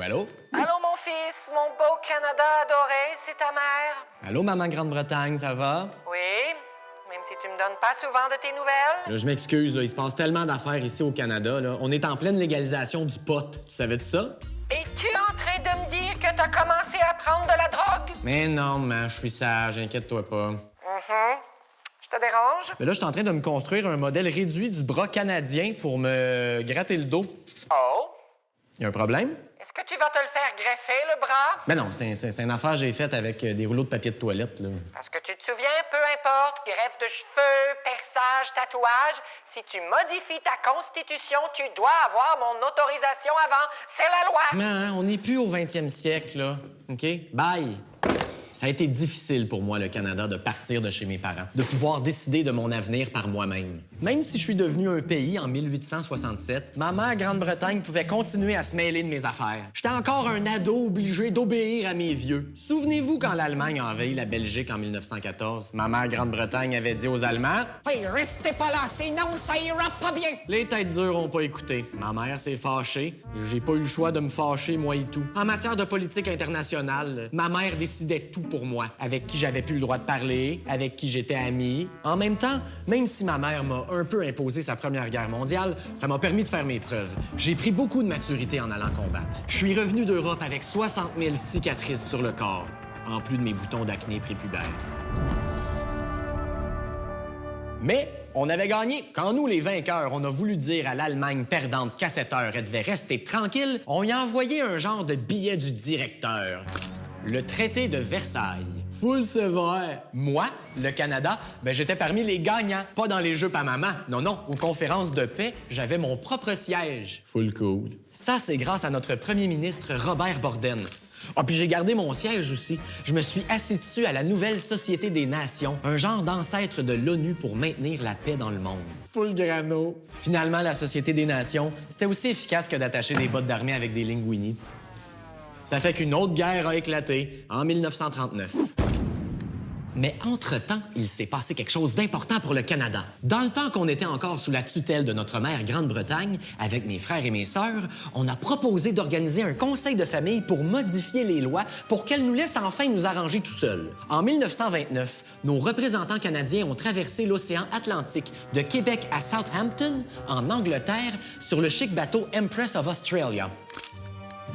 Allô? Allô, mon fils, mon beau Canada adoré, c'est ta mère? Allô, maman Grande-Bretagne, ça va? Oui, même si tu me donnes pas souvent de tes nouvelles. Là, je m'excuse, là, il se passe tellement d'affaires ici au Canada. Là. On est en pleine légalisation du pot. Tu savais de ça? Es-tu en train de me dire que t'as commencé à prendre de la drogue? Mais non, maman, je suis sage, inquiète-toi pas. Je te dérange? Mais là, je suis en train de me construire un modèle réduit du bras canadien pour me gratter le dos. Oh? Y a un problème? Est-ce que tu vas te le faire greffer, le bras? Ben non, c'est une affaire que j'ai faite avec des rouleaux de papier de toilette, là. Parce que tu te souviens, peu importe, greffe de cheveux, perçage, tatouage, si tu modifies ta constitution, tu dois avoir mon autorisation avant. C'est la loi! Maman, on n'est plus au 20e siècle, là. OK? Bye! Ça a été difficile pour moi, le Canada, de partir de chez mes parents, de pouvoir décider de mon avenir par moi-même. Même si je suis devenu un pays en 1867, ma mère Grande-Bretagne pouvait continuer à se mêler de mes affaires. J'étais encore un ado obligé d'obéir à mes vieux. Souvenez-vous quand l'Allemagne a envahi la Belgique en 1914, ma mère Grande-Bretagne avait dit aux Allemands « Hey, restez pas là, sinon ça ira pas bien! » Les têtes dures ont pas écouté. Ma mère s'est fâchée. J'ai pas eu le choix de me fâcher, moi et tout. En matière de politique internationale, ma mère décidait tout pour moi, avec qui j'avais plus le droit de parler, avec qui j'étais ami. En même temps, même si ma mère m'a un peu imposé sa Première Guerre mondiale, ça m'a permis de faire mes preuves. J'ai pris beaucoup de maturité en allant combattre. Je suis revenu d'Europe avec 60 000 cicatrices sur le corps, en plus de mes boutons d'acné prépubère. Mais on avait gagné. Quand nous, les vainqueurs, on a voulu dire à l'Allemagne perdante qu'à cette heure, elle devait rester tranquille, on y a envoyé un genre de billet du directeur. Le traité de Versailles. Full sévère. Moi, le Canada, j'étais parmi les gagnants. Pas dans les jeux pas maman. Non, non. Aux conférences de paix, j'avais mon propre siège. Full cool. Ça, c'est grâce à notre premier ministre Robert Borden. Ah, puis j'ai gardé mon siège aussi. Je me suis assis dessus à la nouvelle Société des Nations, un genre d'ancêtre de l'ONU pour maintenir la paix dans le monde. Full grano. Finalement, la Société des Nations, c'était aussi efficace que d'attacher des bottes d'armée avec des linguini. Ça fait qu'une autre guerre a éclaté en 1939. Mais entre-temps, il s'est passé quelque chose d'important pour le Canada. Dans le temps qu'on était encore sous la tutelle de notre mère Grande-Bretagne, avec mes frères et mes sœurs, on a proposé d'organiser un conseil de famille pour modifier les lois pour qu'elles nous laissent enfin nous arranger tout seuls. En 1929, nos représentants canadiens ont traversé l'océan Atlantique de Québec à Southampton, en Angleterre, sur le chic bateau Empress of Australia.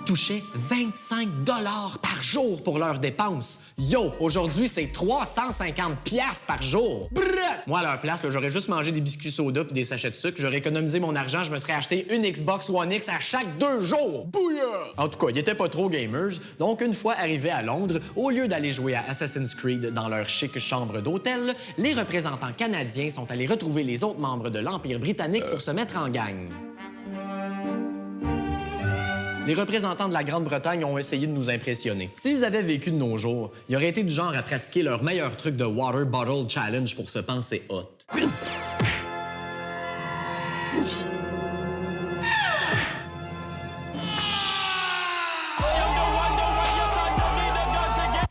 Touchaient 25 $ par jour pour leurs dépenses. Yo, aujourd'hui, c'est 350 $ par jour. Brrr! Moi, à leur place, j'aurais juste mangé des biscuits soda puis des sachets de sucre. J'aurais économisé mon argent, je me serais acheté une Xbox One X à chaque 2 jours. Bouillard! En tout cas, ils étaient pas trop gamers. Donc, une fois arrivés à Londres, au lieu d'aller jouer à Assassin's Creed dans leur chic chambre d'hôtel, les représentants canadiens sont allés retrouver les autres membres de l'Empire britannique pour se mettre en gang. Les représentants de la Grande-Bretagne ont essayé de nous impressionner. S'ils avaient vécu de nos jours, ils auraient été du genre à pratiquer leur meilleur truc de Water Bottle Challenge pour se penser hot.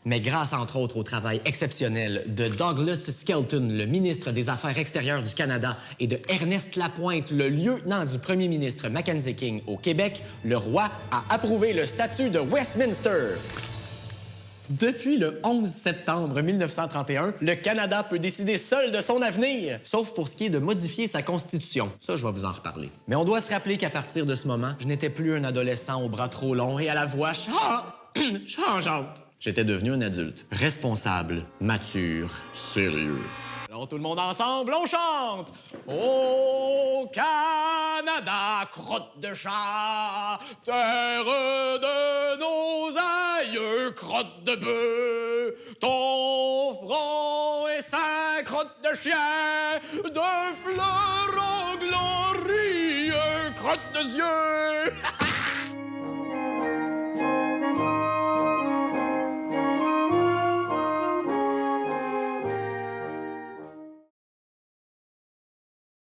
Mais grâce, entre autres, au travail exceptionnel de Douglas Skelton, le ministre des Affaires extérieures du Canada, et de Ernest Lapointe, le lieutenant du premier ministre Mackenzie King au Québec, le roi a approuvé le statut de Westminster. Depuis le 11 septembre 1931, le Canada peut décider seul de son avenir, sauf pour ce qui est de modifier sa constitution. Ça, je vais vous en reparler. Mais on doit se rappeler qu'à partir de ce moment, je n'étais plus un adolescent aux bras trop longs et à la voix changeante. J'étais devenu un adulte, responsable, mature, sérieux. Alors tout le monde ensemble, on chante! Au Canada, crotte de chat, terre de nos aïeux, crotte de bœuf, ton front est 5 crottes de chien, de fleurons glorieux, crotte de yeux!